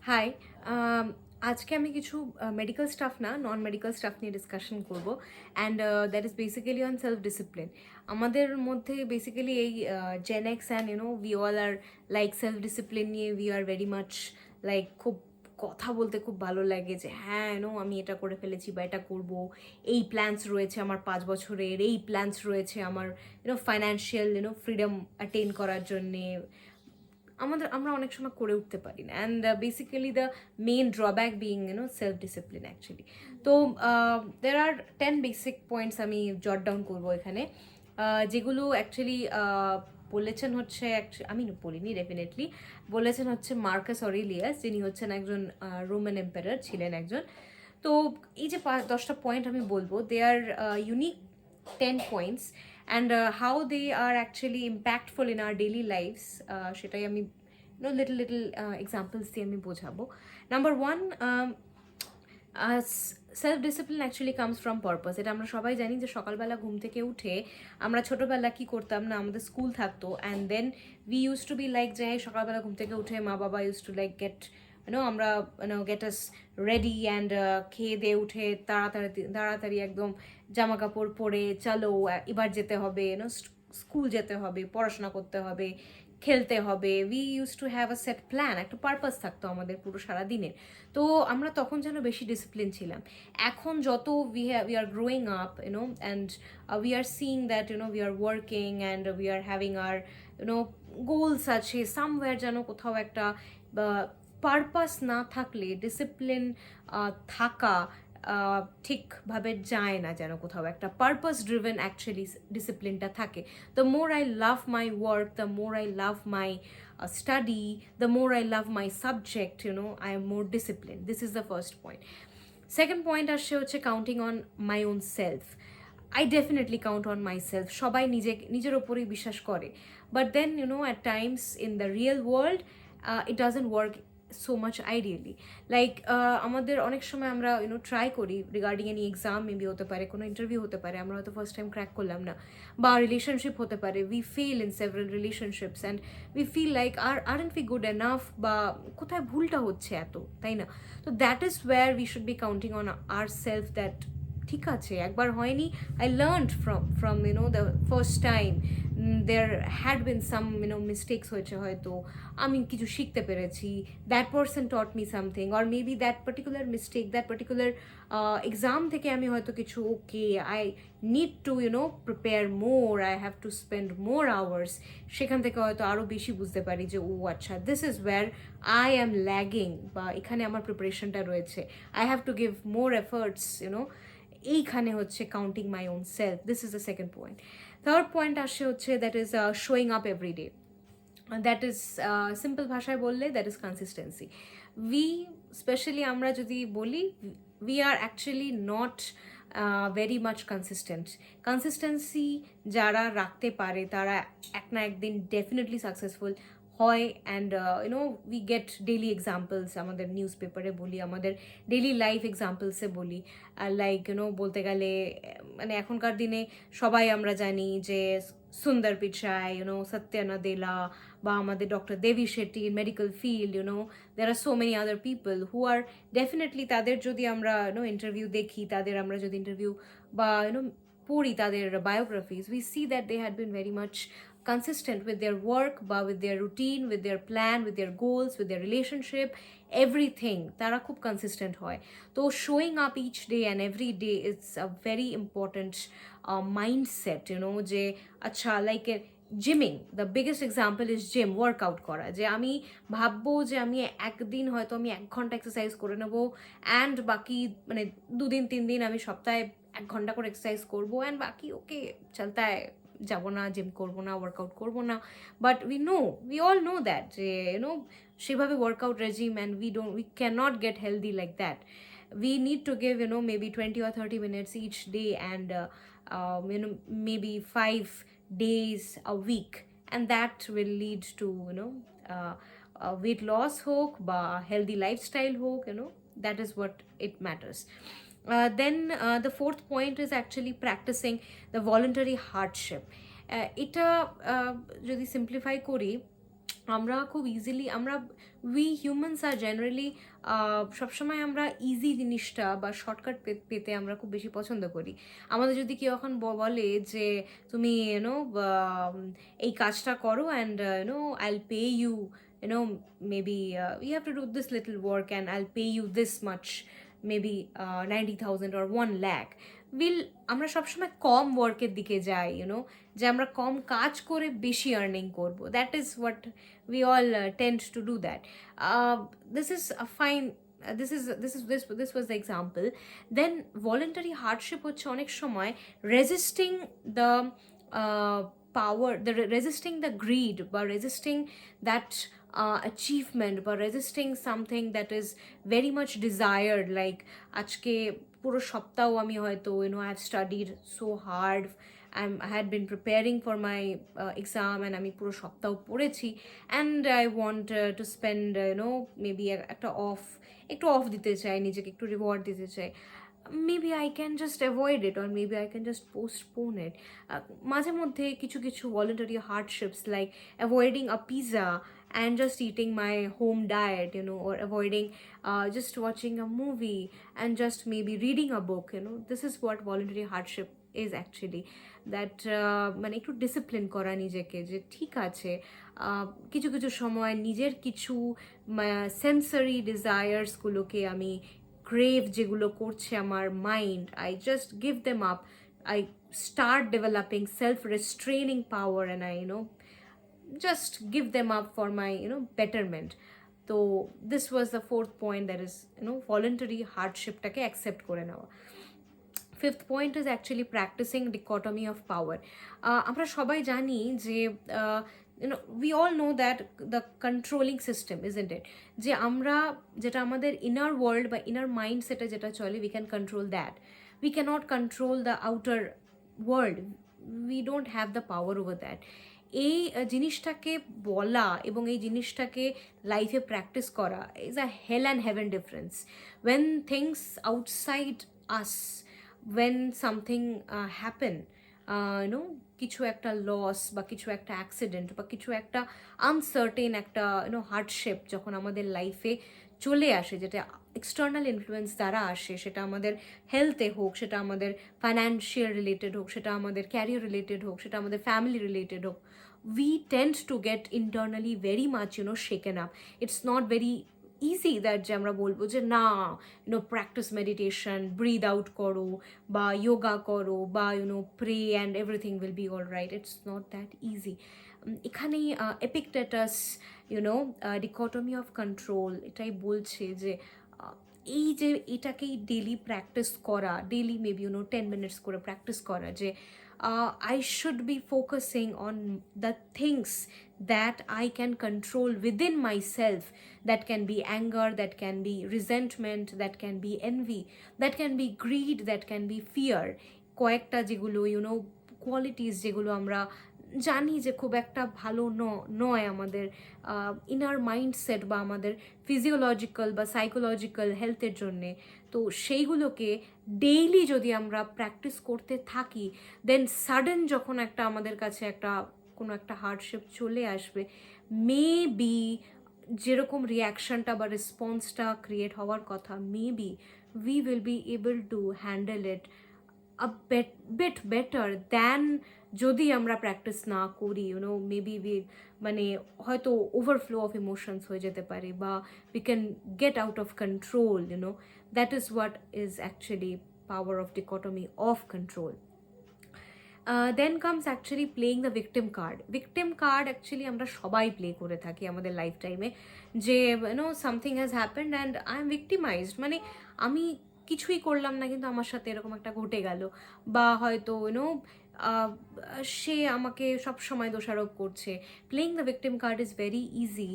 High. আজকে আমি কিছু মেডিকেল স্টাফ না, নন মেডিকেল স্টাফ নিয়ে ডিসকাশন করব, and that is basically on self discipline. আমাদের মধ্যে বেসিক্যালি এই Gen X and we all are like self discipline নিয়ে we are very much like খুব কথা বলতে খুব ভালো লাগে যে হ্যাঁ আমি এটা করে ফেলেছি বা এটা করব, এই প্ল্যানস রয়েছে আমার 5 বছরের, এই প্ল্যানস রয়েছে আমার ফাইন্যান্সিয়াল ফ্রিডম অ্যাটেন করার জন্যে। আমরা অনেক সময় করে উঠতে পারি না, and basically the main drawback being self discipline actually. তো দের আর 10 বেসিক পয়েন্টস আমি জট ডাউন করবো এখানে, যেগুলো অ্যাকচুয়ালি বলেছেন হচ্ছে আমি বলিনি, ডেফিনেটলি বলেছেন হচ্ছে মার্কাস অরেলিয়াস, যিনি হচ্ছেন একজন রোমান এম্পায়ার ছিলেন একজন। তো এই যে 10টা পয়েন্ট আমি বলবো, দে আর unique 10 points, and how they are actually impactful in our daily lives, সেটাই আমি little examples দিয়ে আমি বোঝাবো। Number one, self discipline actually comes from purpose. এটা আমরা সবাই জানি যে সকালবেলা ঘুম থেকে উঠে আমরা ছোটোবেলা কী করতাম না, আমাদের স্কুল থাকতো, and then we use to be like যে সকালবেলা ঘুম থেকে উঠে মা বাবা ইউজ টু লাইক গেট আমরা গেট আস রেডি, অ্যান্ড খেয়ে দিয়ে উঠে তাড়াতাড়ি তাড়াতাড়ি একদম জামা কাপড় পরে চলো এবার যেতে হবে, স্কুল যেতে হবে, পড়াশোনা করতে হবে, খেলতে হবে। We use to have a set plan, একটা পারপাস থাকতো আমাদের পুরো সারা দিনের। তো আমরা তখন যেন বেশি ডিসিপ্লিন ছিলাম। এখন যত we are growing up and we are seeing that we are working and we are having our goals আছে সামওয়্যার, যেন কোথাও একটা পারপাস না থাকলে ডিসিপ্লিন থাকা ঠিকভাবে যায় না, যেন কোথাও একটা পারপাস ড্রিভেন অ্যাকচুয়ালি ডিসিপ্লিনটা থাকে। The more I love my work, the more I love my study, the more I love my subject, I am more disciplined. This is the first point. Second point আসছে হচ্ছে counting on my own self. I definitely count on my self. সবাই নিজের ওপরেই বিশ্বাস করে, but then at times in the real world it doesn't work so much ideally. Like আমাদের অনেক সময় আমরা ট্রাই করি রিগার্ডিং এনি এক্সাম, মেবি হতে পারে, কোনো ইন্টারভিউ হতে পারে, আমরা হয়তো ফার্স্ট টাইম ক্র্যাক করলাম না, বা রিলেশনশিপ হতে পারে, we fail in several relationships and we feel like aren't we good enough, বা কোথায় ভুলটা হচ্ছে এত, তাই না? তো that is where we should be counting on our self, that ঠিক আছে একবার হয়নি, I learned from the first time, there had been some mistakes হয়েছে, হয়তো আমি কিছু শিখতে পেরেছি, that person taught me something, or maybe that particular mistake, that particular exam থেকে আমি হয়তো কিছু okay I need to prepare more, I have to spend more hours, সেখান থেকে হয়তো আরও বেশি বুঝতে পারি যে ও আচ্ছা this is wire I am lagging, বা এখানে আমার প্রিপারেশনটা রয়েছে, I have to give more efforts, এইখানে হচ্ছে counting my own self. This is the second point. Third point আসছে হচ্ছে that is showing up every day. That is simple ভাষায় বললে that is consistency. We specially আমরা যদি বলি, we are actually not very much consistency যারা রাখতে পারে তারা এক না একদিন ডেফিনেটলি সাকসেসফুল হয়, and we get daily examples, আমাদের নিউজ পেপারে বলি, আমাদের ডেইলি লাইফ এক্সাম্পলসে বলি, লাইক বলতে গেলে মানে এখনকার দিনে সবাই আমরা জানি যে সুন্দর পিচাই, সত্যা নাদেলা, বা আমাদের doctor Devi Shetty, medical field, there are so many other people who are definitely, তাদের যদি আমরা ইন্টারভিউ দেখি, তাদের আমরা যদি ইন্টারভিউ বা পড়ি তাদের biographies, we see that they had been very much consistent with their work, বা with their routine, with their plan, with their goals, with their relationship, everything তারা খুব consistent হয়। তো showing up each day and every day is a very important mindset, যে আচ্ছা like gymming, the biggest example is gym, workout করা, যে আমি ভাববো যে আমি একদিন হয়তো আমি 1 ঘন্টা এক্সারসাইজ করে নেবো, অ্যান্ড বাকি মানে 2 দিন 3 দিন আমি সপ্তাহে 1 ঘন্টা করে এক্সারসাইজ করবো, অ্যান্ড বাকি ওকে চলতা হ্যায়, যাবো না, জিম করবো না, ওয়ার্কআউট করবো না। But we all know that যে সেভাবে workout regime, and we can not get healthy like that. We need to give maybe 20 or 30 minutes each day, and maybe 5 days a week, and that will lead to weight loss হোক বা healthy lifestyle হোক, that is what it matters. Then the fourth point is actually practicing the voluntary hardship. এটা যদি simplify করি, আমরা খুব easily আমরা we humans are generally সবসময় আমরা ইজি জিনিসটা বা শর্টকাট পেতে আমরা খুব বেশি পছন্দ করি। আমাদের যদি কেউ এখন বলে যে তুমি এই কাজটা করো and I'll pay you, maybe you have to do this little work and I'll pay you this much, maybe 90,000 or 1 lakh, আমরা সবসময় কম ওয়ার্কের দিকে যাই, যে আমরা কম কাজ করে বেশি আর্নিং করব। That is what we all tend to do that. This is a fine, this was the example. Then voluntary hardship হচ্ছে অনেক সময় resisting the power, resisting the greed, বা resisting that achievement, বা resisting something that is very much desired, like আজকে পুরো সপ্তাহ আমি হয়তো I have studied so hard, I had been preparing for my exam and আমি পুরো সপ্তাহ পড়েছি, and I want to spend maybe একটা একটু অফ দিতে চাই, নিজেকে একটু রিওয়ার্ড দিতে চাই, maybe I can just avoid it, or maybe I can just postpone it. মাঝে মধ্যে কিছু কিছু voluntary hardships, like avoiding a pizza and just eating my home diet, or avoiding just watching a movie and just maybe reading a book, this is what voluntary hardship is actually. That মানে একটু discipline করা নিজেকে, যে ঠিক আছে কিছু কিছু সময় নিজের কিছু সেন্সরি ডিজায়ার্সগুলোকে আমি ক্রেভ, যেগুলো করছে আমার mind, I just give them up, I start developing self restraining power, and I just give them up for my betterment. So this was the fourth point, that is voluntary hardship টাকে accept করে নেওয়া. Fifth point is actually practicing dichotomy of power. আমরা সবাই জানি যে we all know that the controlling system, isn't it, যে আমরা যেটা আমাদের inner world বা inner mindset যেটা চলে, we can control that. We cannot control the outer world. We don't have the power over that. এই জিনিসটাকে বলা এবং এই জিনিসটাকে লাইফে প্র্যাকটিস করা is a hell and heaven difference. When things outside us, when something happen, কিছু একটা লস বা কিছু একটা অ্যাক্সিডেন্ট বা কিছু একটা আনসার্টেন একটা হার্ডশিপ যখন আমাদের লাইফে চলে আসে, যেটা এক্সটার্নাল ইনফ্লুয়েন্স দ্বারা আসে, সেটা আমাদের হেলথে হোক, সেটা আমাদের ফাইন্যান্সিয়াল রিলেটেড হোক, সেটা আমাদের ক্যারিয়ার রিলেটেড হোক, সেটা আমাদের ফ্যামিলি রিলেটেড হোক, we tend to get internally very much shaken up. It's not very easy that যে আমরা বলবো যে না প্র্যাকটিস মেডিটেশন, ব্রিদ আউট করো বা যোগা করো বা pray and everything will be all right. It's not that easy. এখানেই এপিকটেটাস ডিকটমি অফ কন্ট্রোল এটাই বলছে যে এই যে এটাকেই ডেলি প্র্যাকটিস করা, ডেলি মেবি 10 minutes করে প্র্যাকটিস করা, যে I should be focusing on the things that I can control within myself. That can be anger, that can be resentment, that can be envy, that can be greed, that can be fear. কয়েকটা যেগুলো qualities যেগুলো আমরা জানি যে খুব একটা ভালো নয় আমাদের ইনার মাইন্ডসেট বা আমাদের ফিজিওলজিক্যাল বা সাইকোলজিক্যাল হেলথের জন্যে, তো সেইগুলোকে ডেইলি যদি আমরা প্র্যাকটিস করতে থাকি, দেন সাডেন যখন একটা আমাদের কাছে কোনো একটা হার্ডশিপ চলে আসবে, মেবি যেরকম রিয়াকশনটা বা রেসপন্সটা ক্রিয়েট হওয়ার কথা, maybe we will be able to handle it a bit better than যদি আমরা প্র্যাকটিস না করি. মেবি মানে হয়তো ওভারফ্লো অফ ইমোশনস হয়ে যেতে পারে, বা we can get out of control. That is what is actually power of dichotomy of control. Then comes actually playing the victim card. Victim card actually আমরা সবাই প্লে করে থাকি আমাদের লাইফ টাইমে, যে something has happened and I am victimized, মানে আমি কিছুই করলাম না কিন্তু আমার সাথে এরকম একটা ঘটে গেল, বা হয়তো সে আমাকে সব সময় দোষারোপ করছে. Playing the victim card is very easy.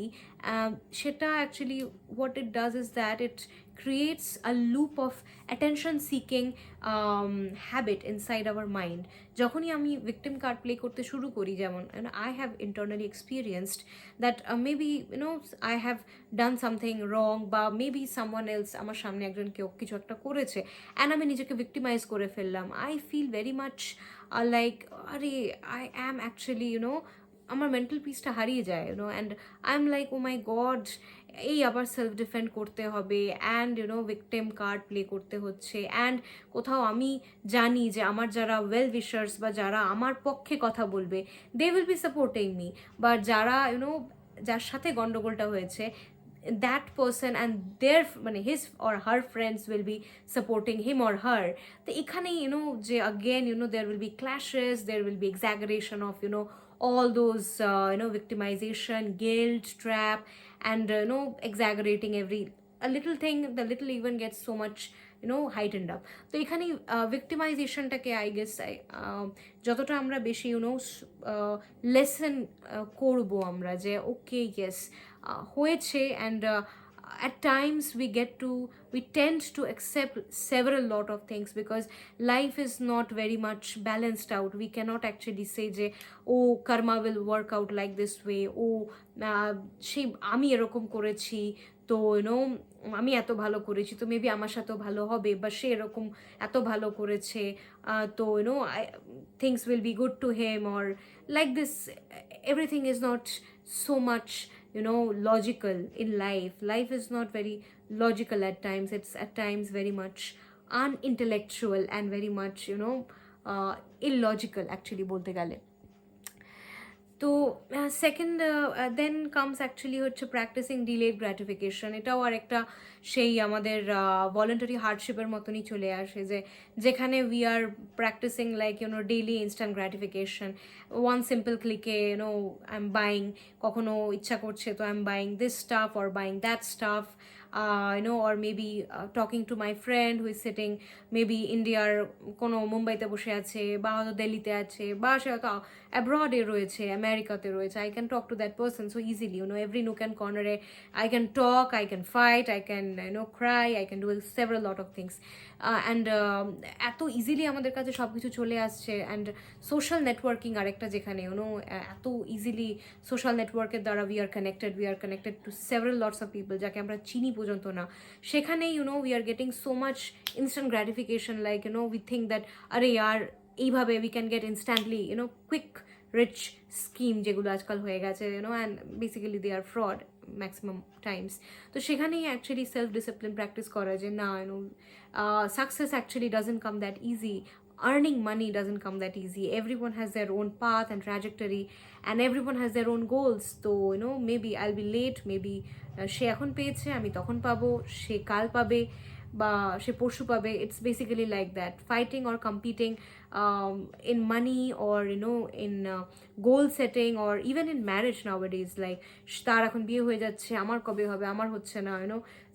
সেটা actually what it does is that it creates a loop of attention seeking habit inside our mind. যখনই আমি victim card play করতে শুরু করি, যেমন I have internally experienced that maybe I have done something wrong, বা maybe someone else আমার সামনে একজন কেউ কিছু একটা করেছে and আমি নিজেকে victimize করে ফেললাম. I feel very much like আরে I am actually আমার মেন্টাল পিসটা হারিয়ে যায়, you know, and I am like oh my God, এই আবার সেলফ ডিফেন্ড করতে হবে, অ্যান্ড ইউনো ভিকটিম কার্ড প্লে করতে হচ্ছে, অ্যান্ড কোথাও আমি জানি যে আমার যারা ওয়েল উইশার্স বা যারা আমার পক্ষে কথা বলবে, they will be supporting me, but যারা ইউনো যার সাথে গন্ডগোলটা হয়েছে, that person and their মানে his or her friends will be supporting him or her. তো এখানে যে again there will be clashes, there will be exaggeration of all those victimization, guilt trap, and exaggerating every a little thing, the little even gets so much heightened up. তো এখানে victimizationটাকে I guess যতটা আমরা বেশি lesson করবো আমরা যে okay yes হয়েছে, and at times we tend to accept several lot of things because life is not very much balanced out. We cannot actually say যে oh karma will work out like this way, সেই আমি এরকম করেছি তো আমি এত ভালো করেছি তো মেবি আমার সাথেও ভালো হবে, বা সে এরকম এত ভালো করেছে তো things will be good to him, or like this. Everything is not so much logical in life. Life is not very logical at times. It's at times very much unintellectual and very much illogical actually bolte gele. তো second then comes actually হচ্ছে practising delayed gratification. এটাও আর একটা সেই আমাদের voluntary হার্ডশিপের মতনই চলে আসে, যে যেখানে we are practicing like daily instant gratification, one simple ক্লিকে আই এম বাইং, কখনো ইচ্ছা করছে তো I am buying this stuff or buying that stuff, or maybe talking to my friend who is sitting maybe ইন্ডিয়ার কোনো মুম্বাইতে বসে আছে, বা হয়তো দিল্লিতে আছে, বা সে হয়তো অ্যাব্রডে রয়েছে, আমেরিকাতে রয়েছে। I can talk to that person so easily, every nook and corner I can talk, I can fight, I can cry, I can do several lot of things, and এত ইজিলি আমাদের কাছে সব কিছু চলে আসছে। অ্যান্ড সোশ্যাল নেটওয়ার্কিং আরেকটা, যেখানে এত ইজিলি সোশ্যাল নেটওয়ার্কের দ্বারা we are connected to several lots of people যাকে আমরা চিনি পর্যন্ত না। সেখানেই we are getting so much instant gratification, like we think that আরে আর এইভাবে we can get instantly quick rich scheme, যেগুলো আজকাল হয়ে গেছে, and basically they are fraud maximum times. তো সেখানেই অ্যাকচুয়ালি সেলফ ডিসিপ্লিন প্র্যাকটিস করা, যে না success actually doesn't come that easy. Earning money doesn't come that easy. Everyone has their own path and trajectory, and everyone has their own goals. So maybe I'll be late, maybe সে এখন পেয়েছে আমি তখন পাবো, সে কাল পাবে বা সে পরশু পাবে। It's basically like that, fighting or competing in money, or in goal setting, or even in marriage nowadays, like তার এখন বিয়ে হয়ে যাচ্ছে, আমার কবে হবে, আমার হচ্ছে না,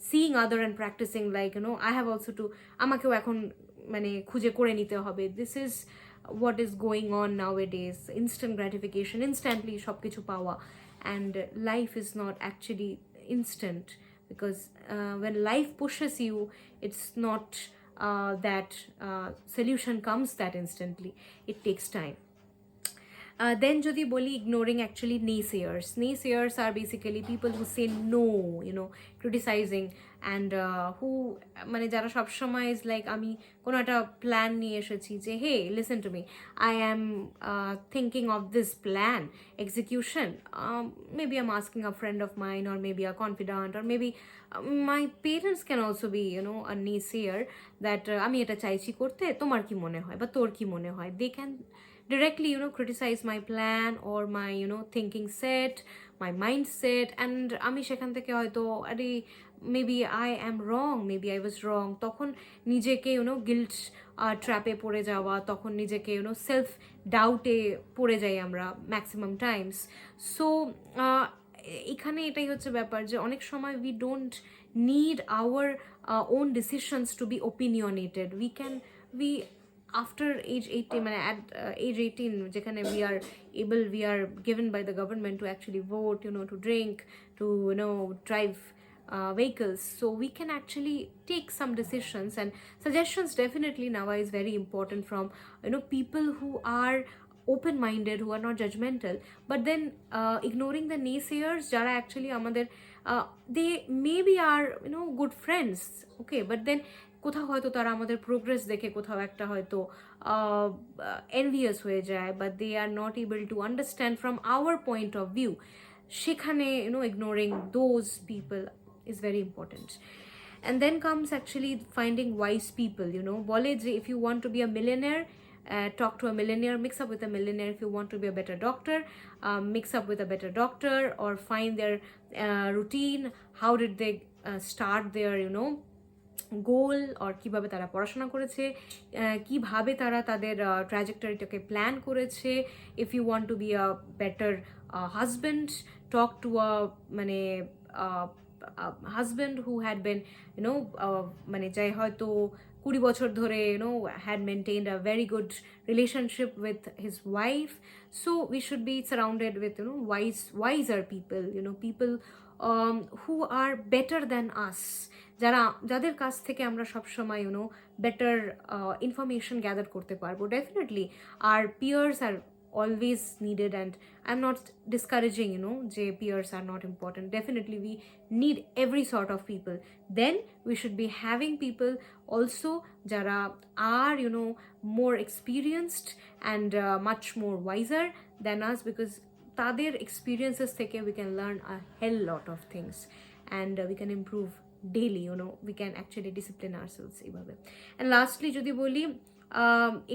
seeing other and practicing like I have also to, আমাকেও এখন মানে খুঁজে করে নিতে হবে। This is what is going on nowadays, instant gratification, instantly সব কিছু পাওয়া, and life is not actually instant, because when life pushes you, it's not that solution comes that instantly, it takes time. Then যদি বলি ignoring actually naysayers are basically people who say no, criticizing, and who মানে যারা সবসময় is like আমি কোনো একটা plan নিয়ে এসেছি যে হে listen to me, I am thinking of this plan execution, maybe I'm asking a friend of mine, or maybe a confidant, or maybe my parents can also be a naysayer, that আমি এটা চাইছি করতে, তোমার কি মনে হয় বা তোর কি মনে হয়। They can directly criticize my plan or my thinking set, my mindset, and আমি সেখান থেকে হয়তো আরে maybe I am wrong, maybe I was wrong, তখন নিজেকে guilt ট্র্যাপে পড়ে যাওয়া, তখন নিজেকে সেলফ ডাউটে পড়ে যাই আমরা ম্যাক্সিমাম টাইমস। সো এখানে এটাই হচ্ছে ব্যাপার, যে অনেক সময় we don't need our own decisions to be opinionated. We after age 18, মানে at age 18, যেখানে we are given by the government to actually vote, to drink, to drive vehicles, so we can actually take some decisions, and suggestions definitely now is very important from people who are open-minded, who are not judgmental, but then ignoring the naysayers jara actually amader they maybe are good friends, okay, but then কোথাও হয়তো তারা আমাদের progress দেখে কোথাও একটা হয়তো envious হয়ে যায়, but they are not able to understand from our point of view, সেখানে ignoring those people is very important. And then comes actually finding wise people, বলে যে if you want to be a millionaire, talk to a millionaire, mix up with a millionaire. If you want to be a better doctor, mix up with a better doctor, or find their routine, how did they start their গোল, আর কীভাবে তারা পড়াশোনা করেছে, কীভাবে তারা তাদের ট্র্যাজেক্টরিটাকে plan করেছে. If you want to be a better husband, talk to a মানে হাজব্যান্ড হু হ্যাড বিন মানে যাই হয়তো 20 বছর ধরে had maintained a very good relationship with his wife. So we should be surrounded with wiser people, people who are better than us, যাদের কাছ থেকে আমরা সবসময় better information gather করতে পারবো. Definitely our peers are always needed, and I'm not discouraging যে peers are not important. Definitely we need every sort of people. Then we should be having people also jara are more experienced and much more wiser than us, because tader experiences থেকে we can learn a hell lot of things, and we can improve daily, we can actually discipline ourselves এইভাবে. And lastly যদি বলি,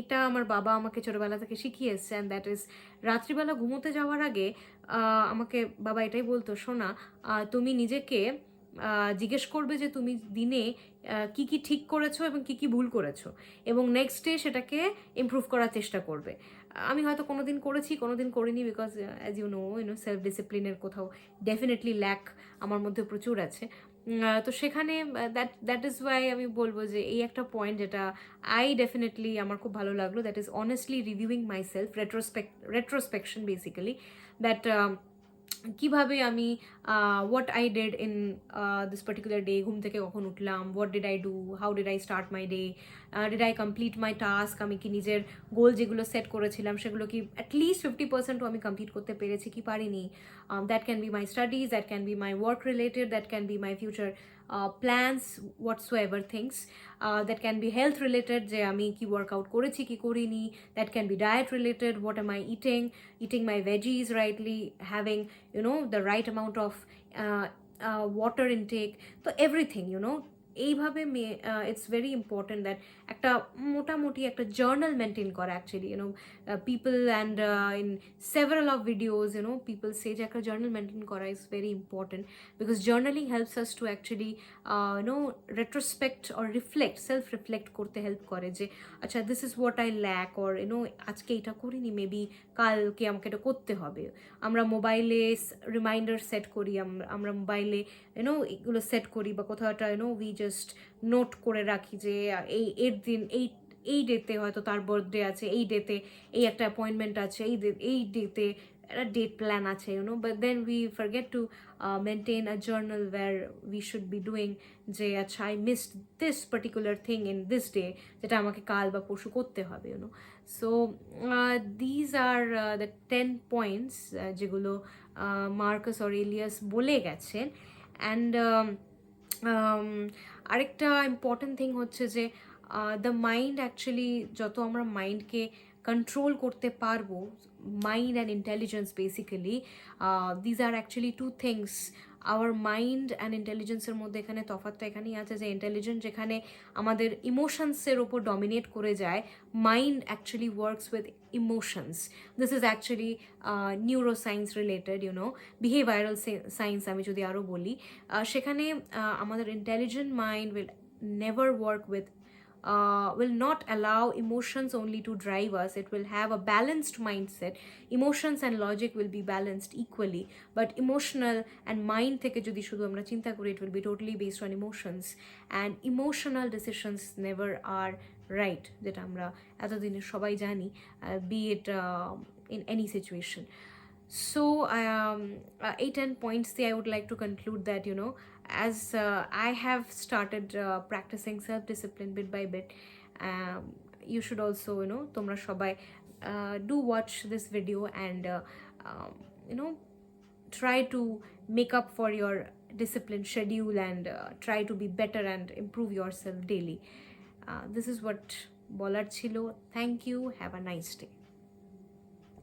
এটা আমার বাবা আমাকে ছোটোবেলা থেকে শিখিয়েছে, অ্যান্ড দ্যাট ইজ রাত্রিবেলা ঘুমোতে যাওয়ার আগে আমাকে বাবা এটাই বলতো, শোনা তুমি নিজেকে জিজ্ঞেস করবে যে তুমি দিনে কি কি ঠিক করেছো এবং কি কি ভুল করেছো, এবং নেক্সট ডে সেটাকে ইমপ্রুভ করার চেষ্টা করবে. আমি হয়তো কোনোদিন করেছি, কোনোদিন করিনি, because as you know self ডিসিপ্লিনের কোথাও ডেফিনেটলি ল্যাক আমার মধ্যে প্রচুর আছে. তো সেখানে দ্যাট ইজ ওয়াই আমি বলবো যে এই একটা পয়েন্ট যেটা আই ডেফিনেটলি আমার খুব ভালো লাগলো, that is honestly reviewing myself, retrospection basically, that কিভাবে আমি what I did in this particular day, ঘুম থেকে কখন উঠলাম, what did I do, how did I start my day, did I complete my task, আমি কি নিজের গোল যেগুলো সেট করেছিলাম সেগুলো কি অ্যাটলিস্ট 50%ও আমি কমপ্লিট করতে পেরেছি কি পারিনি. That can be my studies, that can be my work related, that can be my future plans, whatsoever things, that can be health related, যে আমি কি ওয়ার্কআউট করেছি কি করিনি, that can be diet related, what am I eating my veggies rightly, having the right amount of water intake, so everything এইভাবে it's very important that একটা মোটামুটি একটা জার্নাল মেনটেন করা. Actually people and in several of videos people say যে একটা journal maintain করা is very important, because journaling helps us to actually retrospect or reflect, self reflect করতে help করে যে আচ্ছা this is what I lack, or আজকে এটা করিনি, মেবি কালকে আমাকে এটা করতে হবে. আমরা মোবাইলে রিমাইন্ডার সেট করি, আমরা মোবাইলে এগুলো সেট করি, বা কোথাও একটা উই জাস্ট নোট করে রাখি যে এর দিন এই ডেতে হয়তো তার বার্থডে আছে, এই ডেতে এই একটা অ্যাপয়েন্টমেন্ট আছে, এই ডেতে একটা ডেট প্ল্যান আছে, but then we forget to maintain a journal where we should be doing যে আচ্ছা I missed this particular thing in this day, যেটা আমাকে কাল বা পরশু করতে হবে. So these are the 10 points যেগুলো মার্কাস অরেলিয়াস বলে গেছেন. অ্যান্ড আরেকটা ইম্পর্টেন্ট থিং হচ্ছে যে দ্য মাইন্ড অ্যাকচুয়ালি যত আমরা মাইন্ডকে কন্ট্রোল করতে পারবো, mind and intelligence basically, these are actually two things. Our mind and ইন্টেলিজেন্সের মধ্যে এখানে তফাৎটা এখানেই আছে যে ইন্টেলিজেন্স যেখানে আমাদের ইমোশনসের ওপর ডমিনেট করে যায়, mind actually works with emotions. This is actually neuroscience related, behavioural science আমি যদি আরও বলি. সেখানে আমাদের intelligent mind will never work with will not allow emotions only to drive us. It will have a balanced mindset. Emotions and logic will be balanced equally, but emotional and mind থেকে যদি শুধু আমরা চিন্তা করি, it will be totally based on emotions, and emotional decisions never are right, যেটা আমরা এতদিনে সবাই জানি, be it in any situation. So 8-10 points I would like to conclude that as I have started practicing self-discipline bit by bit, you should also tomra shobai do watch this video and try to make up for your disciplined schedule and try to be better and improve yourself daily. This is what বলার ছিল. Thank you. Have a nice day.